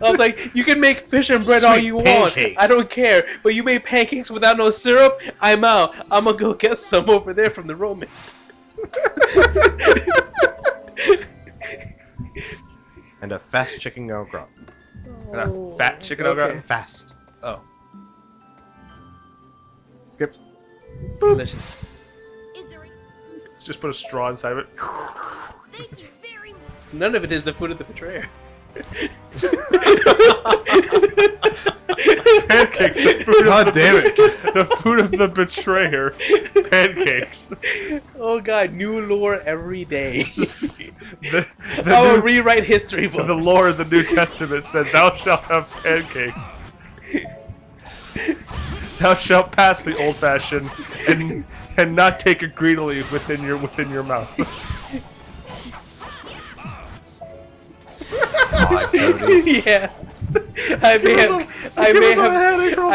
I was like, you can make fish and bread all you pancakes. want. I don't care. But you made pancakes without no syrup? I'm out. I'm gonna go get some over there from the Romans. And a fast chicken au gratin. And a fat chicken au gratin? Fast. Oh. Skipped. Delicious. Is there a... Just put a straw inside of it. Thank you very much. None of it is the food of the betrayer. Pancakes. The food God damn it. The food of the betrayer. Pancakes. Oh god, new lore every day. The I will new- rewrite history books. The Lord of the New Testament said, "Thou shalt have pancakes. Thou shalt pass the old-fashioned and not take it greedily within your mouth." God, Cody. Yeah. I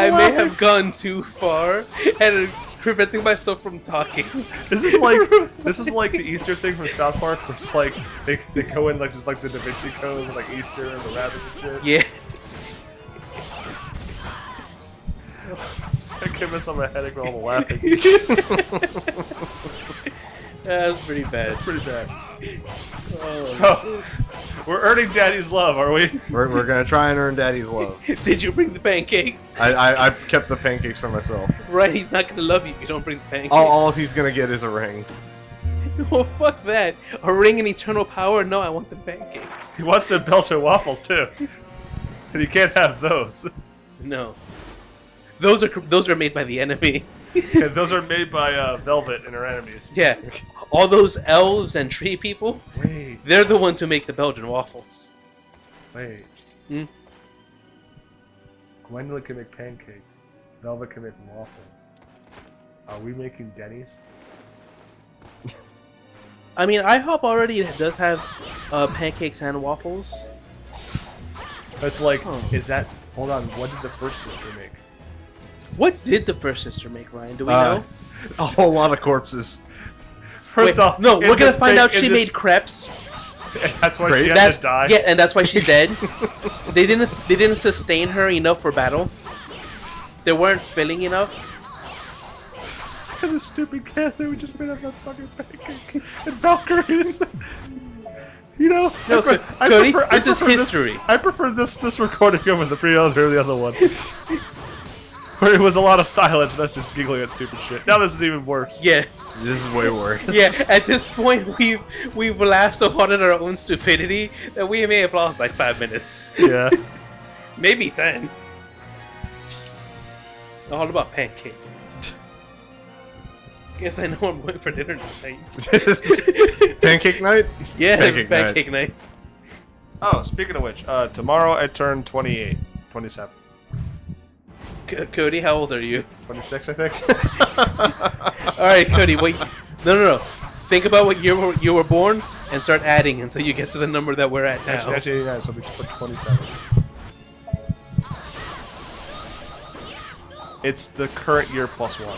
may have gone too far and preventing myself from talking. This is like the Easter thing from South Park, where it's like they go in like just like the Da Vinci Code with like Easter and the rabbit and shit. Yeah. I can't miss on my headache with all the laughing. That was pretty bad. Pretty bad. Oh. So we're earning Daddy's love, are we? We're gonna try and earn Daddy's love. Did you bring the pancakes? I kept the pancakes for myself. Right, he's not gonna love you if you don't bring the pancakes. All he's gonna get is a ring. Well, fuck that. A ring and eternal power? No, I want the pancakes. He wants the Belgian waffles too, and you can't have those. No. Those are made by the enemy. Yeah, those are made by Velvet and her enemies. Yeah. All those elves and tree people, Wait, they're the ones who make the Belgian waffles. wait. Hmm? Gwendolyn can make pancakes. Velvet can make waffles. Are we making Denny's? I mean, IHOP already does have pancakes and waffles. It's like, Huh. is that? Hold on. What did the first sister make? What did the first sister make, Ryan? Do we know? A whole lot of corpses. First Wait, off, no, in we're gonna this find big- out in she this- made crepes. That's why Great. she had That's to die. yeah, and that's why she's dead. They didn't sustain her enough for battle. They weren't filling enough. And the stupid cat, they were just made up of fucking pancakes and Valkyries. You know, No, Cody, this is prefer history. I prefer this recording over the other one. Where it was a lot of silence, and us just giggling at stupid shit. Now this is even worse. Yeah, This is way worse. yeah. At this point, we've laughed so hard at our own stupidity that we may have lost like 5 minutes, Yeah. maybe 10. All about pancakes. Guess I know I'm going for dinner tonight. Pancake night? Yeah, Pancake pancake night. Oh, speaking of which, tomorrow I turn 28, 27, Cody, how old are you? 26, I think. All right, Cody. Wait, no. Think about what year you were born and start adding until you get to the number that we're at now. Actually, 89, so we just put 27. It's the current year plus 1.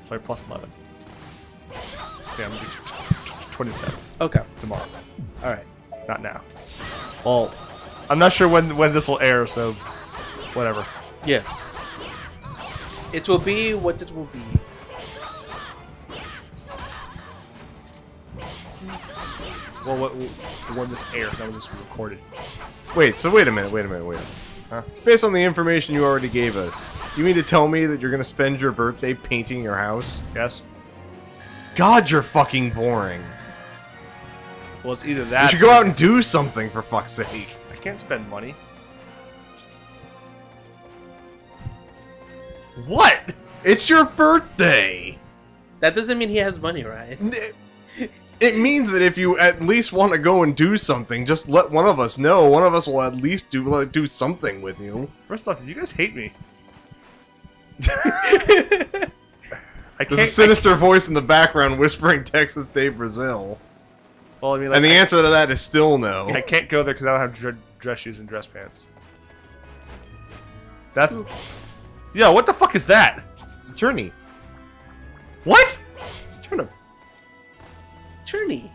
Sorry, plus 11. Yeah, I'm gonna do 27 Okay. tomorrow. All right. Not now. Well, I'm not sure when this will air, so whatever. Yeah. It will be what it will be. Well, when this airs, not when this is recorded. Wait a minute. Huh? Based on the information you already gave us, you mean to tell me that you're gonna spend your birthday painting your house? Yes? God, you're fucking boring. Well, it's either You that. should go out and do something, for fuck's sake. I can't spend money. What? It's your birthday! That doesn't mean he has money, right? It means that if you at least want to go and do something, just let one of us know. One of us will at least do something with you. First off, you guys hate me. I There's a sinister voice in the background whispering Texas Day, Brazil. Well, I mean, like, And the answer to that is still no. I can't go there because I don't have dress shoes and dress pants. That's. Yeah, what the fuck is that? It's a journey. What? It's a turnip. Turney.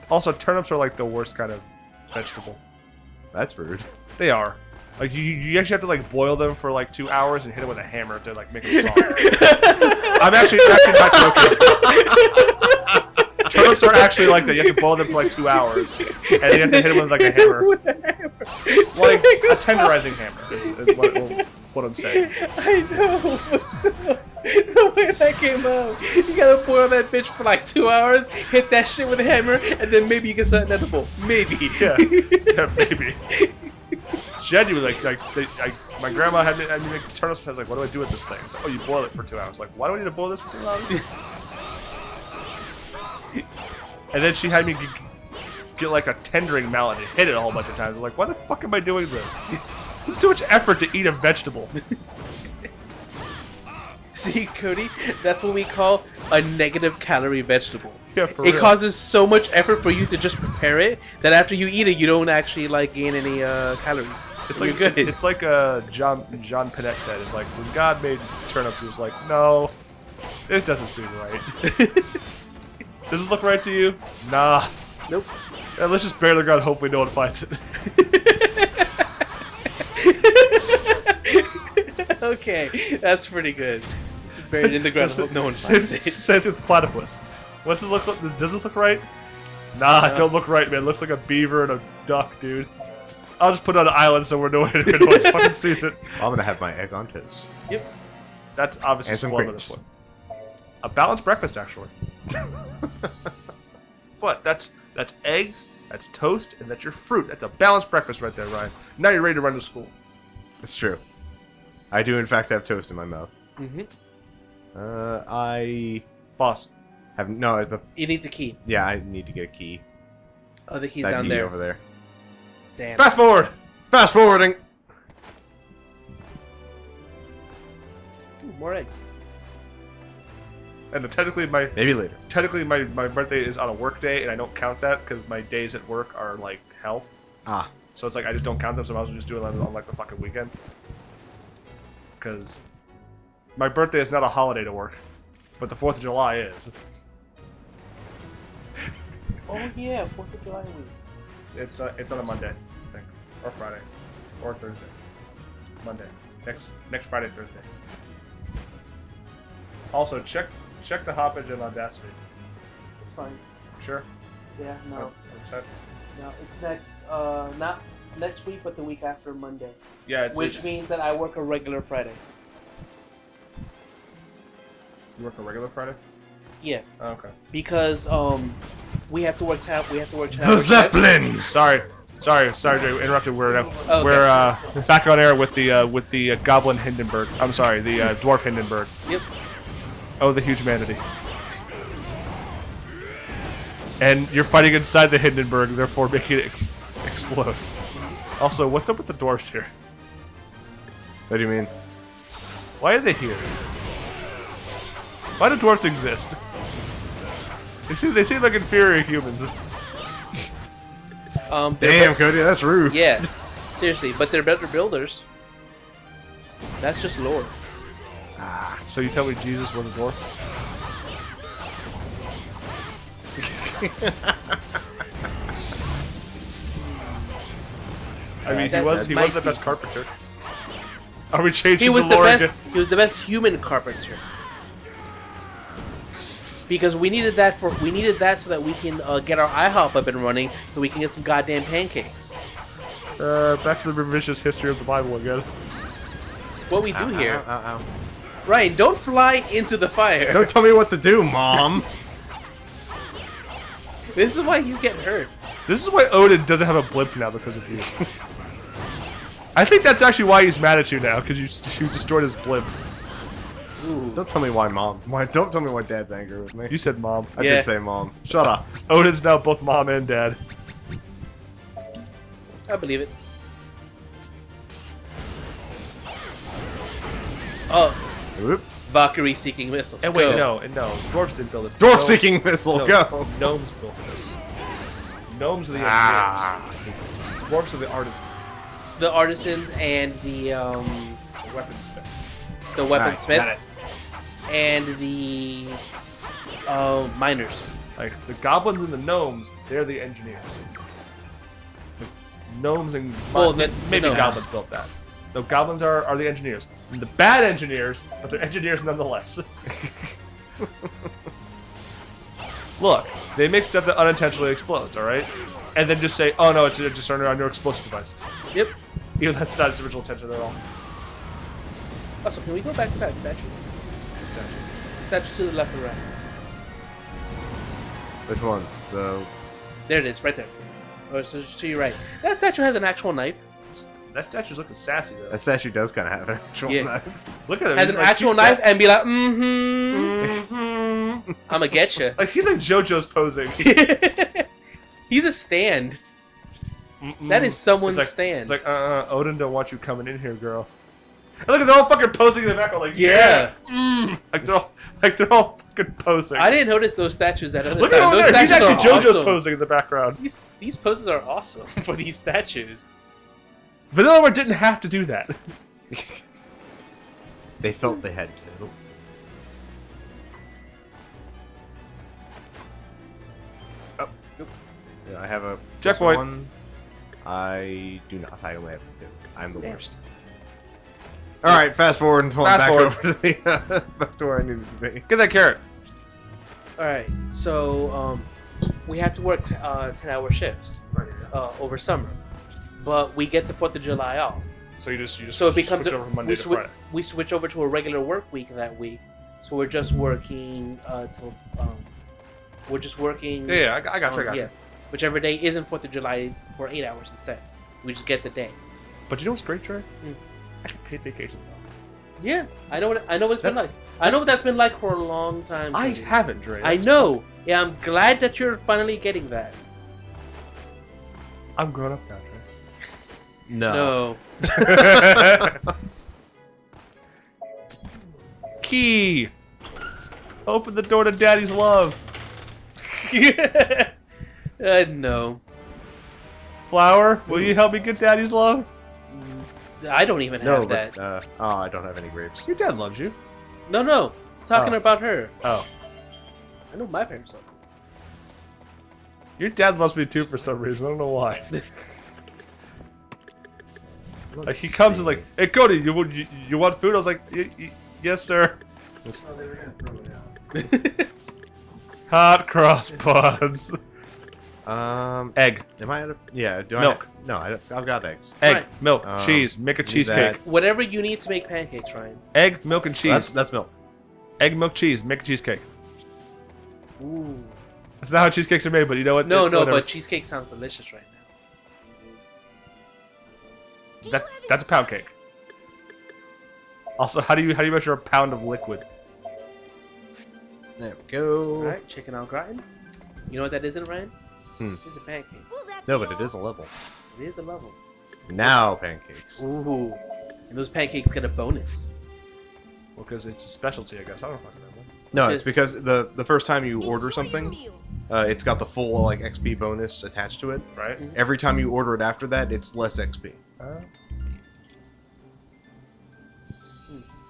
Also, turnips are like the worst kind of vegetable. That's rude. They are. Like you actually have to like boil them for like 2 hours and hit them with a hammer to like make them soft. I'm actually not joking. Turnips are actually like that. You have to boil them for like 2 hours, and you have to hit them with like a hammer, like a tenderizing hammer. Is what I'm saying. I know. What's the way that came out? You gotta boil that bitch for like 2 hours, hit that shit with a hammer, and then maybe you get something edible. Maybe. Yeah, maybe. Genuinely, my grandma had me make turnips. I was like, "What do I do with this thing?" It's like, "Oh, you boil it for 2 hours." Like, why do I need to boil this for 2 hours? And then she had me get like a tendering mallet and hit it a whole bunch of times. I'm like, why the fuck am I doing this? It's too much effort to eat a vegetable. See, Cody, that's what we call a negative calorie vegetable. Yeah, for It real. causes so much effort for you to just prepare it that after you eat it, you don't actually like gain any calories. It's You're like good. It's like John Panette said. It's like when God made turnips, he was like, "No, this doesn't seem right. Does it look right to you? Nah. Nope. Yeah, let's just bury the ground. Hopefully, no one finds it." Okay, that's pretty good. Just buried in the ground. Hope no one finds it. Same thing with platypus. What's this look? Does this look right? Nah, it don't look right, man. It looks like a beaver and a duck, dude. I'll just put it on an island somewhere no one fucking sees it. I'm gonna have my egg on toast. Yep. That's obviously And some spoiled with this grapes. one. A balanced breakfast, actually. What? That's eggs, that's toast, and that's your fruit. That's a balanced breakfast right there, Ryan. Now you're ready to run to school. It's true. I do in fact have toast in my mouth. Mm-hmm. I Boss. have no. You need a key. Yeah, I need to get a key. Oh, the key's That down key there. over there. Damn. Fast forward! Fast forwarding. Ooh, more eggs. And technically my Maybe later. birthday is on a work day, and I don't count that because my days at work are like hell. Ah. So it's like I just don't count them, so I might as well just do it on like the fucking weekend. Because my birthday is not a holiday to work, but the 4th of July is. Oh yeah, 4th of July week. It's on a Monday, I think, or Friday, or Thursday. Monday. Next Friday, Thursday. Also, check the hoppage and Audacity. It's fine. Sure. Yeah, no. Upset? No, it's not next week, but the week after Monday. Yeah, Which means that I work a regular Friday. You work a regular Friday? Yeah, Oh, okay. because we have to work tab. The Zeppelin. Sorry, Jay, interrupted. We're Okay. we're back on air with the Goblin Hindenburg. I'm sorry, the Dwarf Hindenburg. Yep. Oh, the huge manatee. And you're fighting inside the Hindenburg, therefore making it explode. Also, what's up with the dwarves here? What do you mean? Why are they here? Why do dwarves exist? They seem like inferior humans. Damn, Cody, that's rude. Yeah, seriously, but they're better builders. That's just lore. So you tell me Jesus was a dwarf? I mean, he was the best carpenter. Are we changing He was the the lore best. again? He was the best human carpenter. Because we needed that so that we can get our IHOP up and running, so we can get some goddamn pancakes. Back to the revisionist history of the Bible again. It's what we do here. Ow, ow, ow. Ryan, don't fly into the fire. Don't tell me what to do, Mom. This is why you get hurt. This is why Odin doesn't have a blimp now because of you. I think that's actually why he's mad at you now, because you destroyed his blimp. Ooh. Don't tell me why Mom. Don't tell me why Dad's angry with me. You said mom. I Yeah. did say Mom. Shut up. Odin's now both mom and dad. I believe it. Oh, Whoop. Valkyrie seeking missiles. And wait, Go. no. Dwarves didn't build this. Dwarf-seeking missile, No, go. Gnomes built this. Gnomes are the engineers. Dwarves are the artisans. The artisans and the Weaponsmiths. weaponsmith Got it. and the miners. Like, the goblins and the gnomes, they're the engineers. gnomes and Well, then- maybe no. goblins built that. No, goblins are the engineers. And the bad engineers, but they're engineers nonetheless. Look, they make stuff that unintentionally explodes, alright? And then just say, oh no, it's just our new explosive device. Yep. Even that's not its original intention at all. Also, can we go back to that statue? Statue to the left or right? Which one? The There it is, right there. Or so to your right. That statue has an actual knife. That statue's looking sassy though. that statue does kind of have an actual Yeah. knife. Look at him. Has he's an like, actual he's knife sa- and be like, mm-hmm. I'ma get you. Like he's like JoJo's posing. He's a stand. That is someone's It's like, stand. It's like, Odin don't want you coming in here, girl. And look at they're all fucking posing in the background, like Yeah. like they're all fucking posing. I didn't notice those statues that other Look time. at over Those there. He's statues actually are JoJo's awesome. posing in the background. These poses are awesome for these statues. Vanilla didn't have to do that. They felt they had to. Oh. Yeah, I have a Checkpoint. one. I do not. I only have two. I'm the worst. All right, fast forward until I'm Fast back forward. over to the back to where I needed to be. Get that carrot. Alright, so we have to work 10-hour shifts over summer. But we get the 4th of July off. So you just So it becomes switch over from Monday to Friday. we switch over to a regular work week that week. So we're just working till we're just working. Yeah, I got you. Yeah, whichever day isn't 4th of July for 8 hours instead. We just get the day. But you know what's great, Trey? Mm. I can paid vacations off. Yeah, I know what it's been That's- like. I know what that's been like for a long time. I Cody. haven't, Dre. I That's- know. Yeah, I'm glad that you're finally getting that. I'm grown up now, Trey. No. No. Key. Open the door to Daddy's love. No. Flower, will you help me get Daddy's love? I don't even No, have that. but oh, I don't have any grapes. Your dad loves you. No. Talking Oh. about her. Oh. I know my parents love her. Your dad loves me too for some reason. I don't know why. Like he comes and like, hey Cody, you want food? I was like, yes sir. Hot cross buns. Egg. Am I out of? Yeah. Do Milk. I? No, I've got eggs. Egg, Right. milk, Um, cheese, make a need cheesecake. that. Whatever you need to make pancakes, Ryan. Egg, milk, and cheese. That's milk. Egg, milk, cheese, make a cheesecake. Ooh. That's not how cheesecakes are made, but you know what? No, Whatever. but cheesecake sounds delicious right now. That's a pound cake. Also, how do you measure a pound of liquid? There we go. All right, chicken au gratin. You know what that isn't, Ryan? Hmm. It's a pancake. Will that No, be but it all? is a level. It is a level. Now pancakes. Ooh. And those pancakes get a bonus. Well, because it's a specialty, I guess. I don't fucking know. No, Okay. it's because the first time you order Enjoy your something, meal. it's got the full like XP bonus attached to it. Right? Every time you order it after that, it's less XP.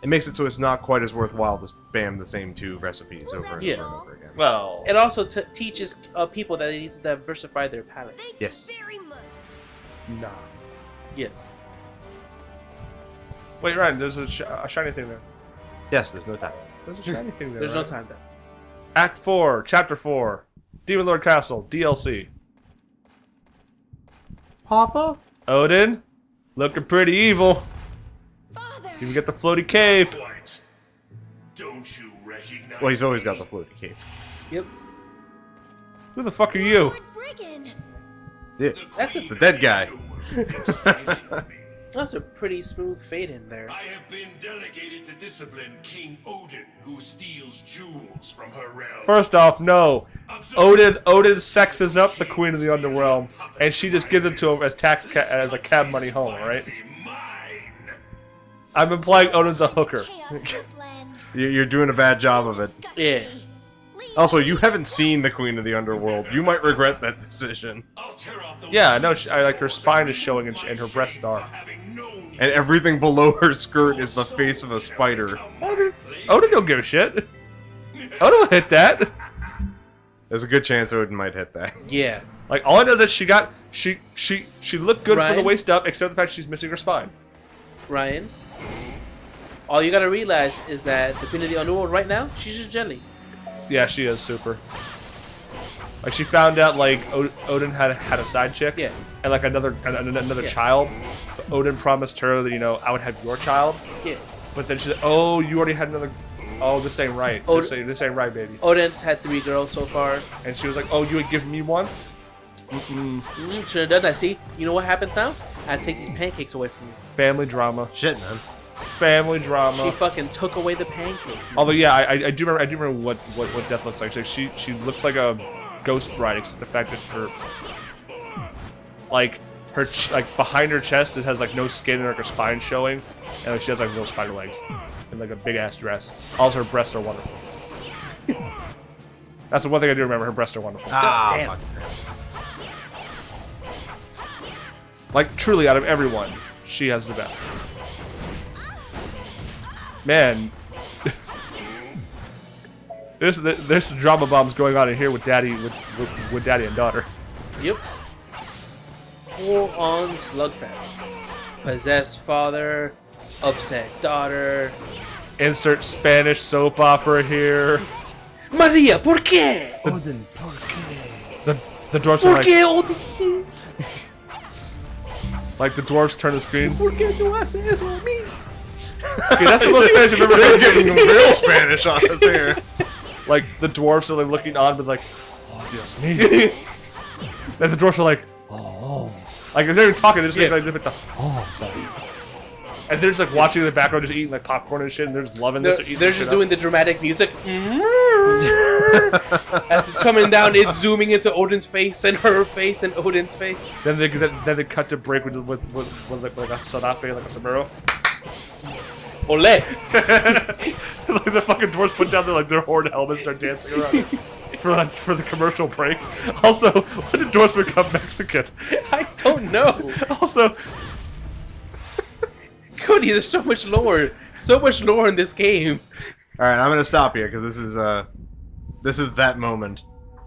It makes it so it's not quite as worthwhile to spam the same two recipes over and Yeah. over and over again. Well, It also teaches people that they need to diversify their palate. Thank Yes. you very much. nah. Yes. Wait, Ryan, there's a shiny thing there. Yes, there's no time. There's a shiny thing there. There's no Ryan. time then. Act 4, Chapter 4, Demon Lord Castle, DLC. Papa? Odin, looking pretty evil. Father. You can get the floaty cape. What? Don't you recognize Well, he's always me? got the floaty cape. Yep. Who the fuck are you? Lord Brigand. Yeah. That's a- Queen The of dead the guy. Underworld thinks ill of me. That's a pretty smooth fade in there. I have been delegated to discipline King Odin, who steals jewels from her realm. First off, no. Observe- Odin sexes up the Queen of the Underworld, and she just gives it to him as as a cab money home, right? Finally mine. I'm implying Odin's a hooker. Chaos in this land. You're doing a bad job of it. Disgust Yeah. me. Leave Also, me you alone. haven't seen the Queen of the Underworld. You might regret that decision. I'll tear off the Yeah, I know. walls I like her of spine is my showing and her breasts shame are. for having known you. And everything below her skirt is the face of a spider. Odin don't give a shit. Odin will hit that. There's a good chance Odin might hit that. Yeah. Like all I know is that she looked good for the Ryan? waist up, except the fact she's missing her spine. Ryan, all you gotta realize is that the Queen of the Underworld right now, she's just jelly. Yeah, she is super. Like she found out like Odin had a side chick, Yeah. and like another Yeah. child. But Odin promised her that I would have your child. Yeah. But then she said, "Oh, you already had another. Oh, this ain't right. This ain't right, baby." Odin's had 3 girls so far. And she was like, "Oh, you would give me one?" Should have done that. See, you know what happens now? I take these pancakes away from you. Family drama. Shit, man. Family drama. She fucking took away the pancakes. Although, yeah, I do remember what Death looks like. She looks like a ghost bride, except the fact that her behind her chest it has like no skin and like her spine showing, and like, she has like little spider legs and like a big ass dress. Also, her breasts are wonderful. That's the one thing I do remember. Her breasts are wonderful. Ah, damn. fuck. Like truly, out of everyone, she has the best. Man, there's drama bombs going on in here with daddy with daddy and daughter. Yep. Full-on slugfest. Possessed father, upset daughter. Insert Spanish soap opera here. Maria, ¿por qué? Odin, The dwarves are ¿Por qué, Odin? like the dwarves turn the screen. ¿Por qué tú haces eso a mí? Okay, that's the most Spanish I've ever He's heard. getting some real Spanish on us here. Like the dwarves are like looking on, but like, oh Dios mío. And the dwarves are like, oh. Like they're not even talking, they're just like the oh sounds. And they're just like watching in the background, just eating like popcorn and shit, and they're just loving this. They're just doing the dramatic music. As it's coming down, it's zooming into Odin's face, then her face, then Odin's face. Then they cut to break with like a sarape, like a sombrero. Ole! Like the fucking dwarves put down their horn helmets, start dancing around for the commercial break. Also, when did dwarves become Mexican? I don't know. Also, Cody, there's so much lore. So much lore in this game. All right, I'm gonna stop you because this is that moment.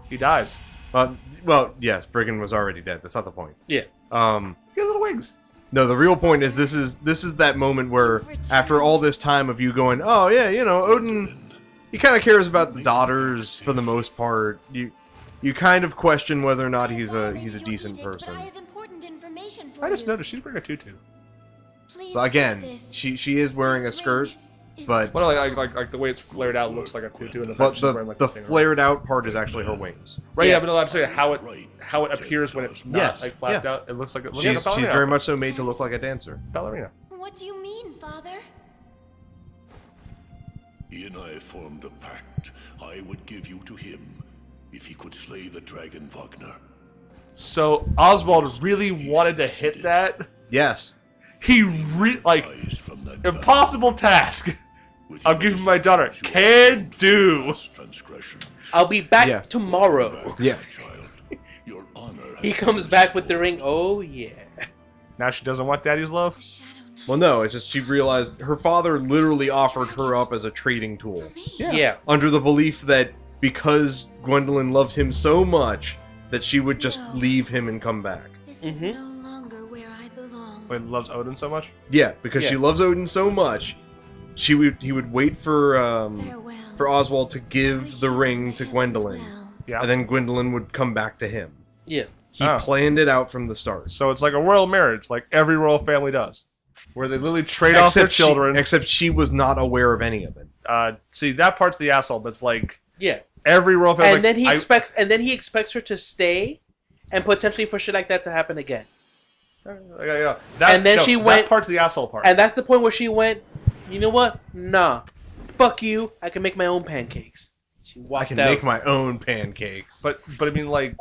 he dies. Well, yes, Brigand was already dead. That's not the point. Yeah. He has little wings. No, the real point is this is that moment where after all this time of you going, oh yeah, Odin, he kind of cares about the daughters for the most part. You kind of question whether or not he's a decent person. I just noticed she's wearing a tutu. But again, she is wearing a skirt, but Well, like the way it's flared out looks like a tutu, and the but fact she's wearing like the thing around. flared out part is actually her wings. Right? Yeah. Yeah, but no, I'm saying how it appears when it's not Yes, like flapped yeah. out. It looks like She's very much so made to look like a dancer. ballerina. What do you mean, Father? He and I formed a pact. I would give you to him if he could slay the dragon Wagner. So Oswald really wanted to hit that. Yes. He like Eyes from that impossible task. with I'll your give you my daughter. Can do. past transgression. I'll be back Yeah. tomorrow. Yeah. Child, your honor He has comes back with the ring. Oh, yeah. Now she doesn't want daddy's love. Well, no, it's just she realized her father literally offered her up as a trading tool. Yeah. Under the belief that because Gwendolyn loved him so much that she would just leave him and come back. This is no longer where I belong. When he loves Odin so much. Yeah, because she Yeah. loves Odin so much, he would wait for Farewell. Oswald to give the ring to Gwendolyn, Yeah. and then Gwendolyn would come back to him. Yeah. He Oh. planned it out from the start. So it's like a royal marriage, like every royal family does, where they literally trade off their children. Except she was not aware of any of it. See, that part's the asshole, but it's like Yeah. every royal family. And then he expects her to stay and potentially for shit like that to happen again. And then she went- That part's the asshole part. And that's the point where she went, you know what? Nah. Fuck you. I can make my own pancakes. She walked I can out. make my own pancakes. But I mean, like,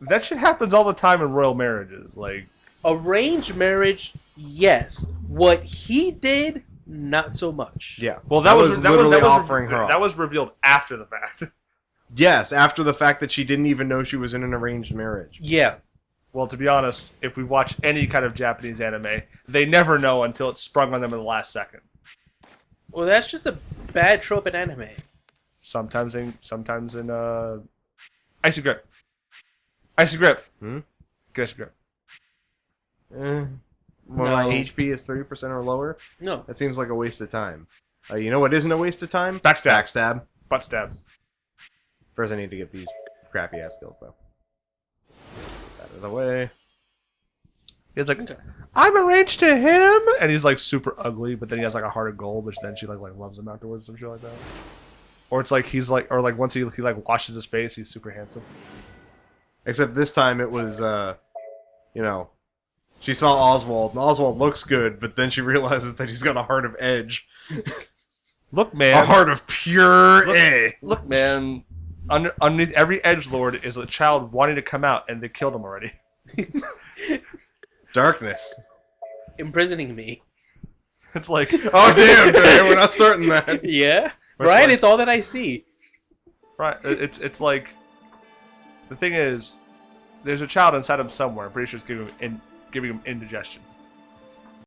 that shit happens all the time in royal marriages. Like, Arranged marriage, yes. What he did, not so much. Yeah. well, that was literally offering her That up. was revealed after the fact. Yes, after the fact that she didn't even know she was in an arranged marriage. Yeah. Well, to be honest, if we watch any kind of Japanese anime, they never know until it's sprung on them in the last second. Well, that's just a bad trope in anime. Sometimes in actually good. Icy grip. Hmm? Get icy grip. When No. my HP is 30% or lower, No. that seems like a waste of time. You know what isn't a waste of time? Backstab. Backstab. Butt stabs. First, I need to get these crappy ass skills though. Out of the way. It's like, I'm arranged to him, and he's like super ugly, but then he has like a heart of gold, which then she like loves him afterwards, some shit like that. Or it's like he's like, or like once he like washes his face, he's super handsome. Except this time it was, you know, she saw Oswald, and Oswald looks good, but then she realizes that he's got a heart of edge. Look, man. A heart of pure A. Look, man. Underneath every edgelord is a child wanting to come out, and they killed him already. Darkness. Imprisoning me. It's like, Oh damn, Trey, we're not starting that. Yeah. Which Right? one? It's all that I see. right? It's like, the thing is, there's a child inside him somewhere. I'm pretty sure it's giving him indigestion.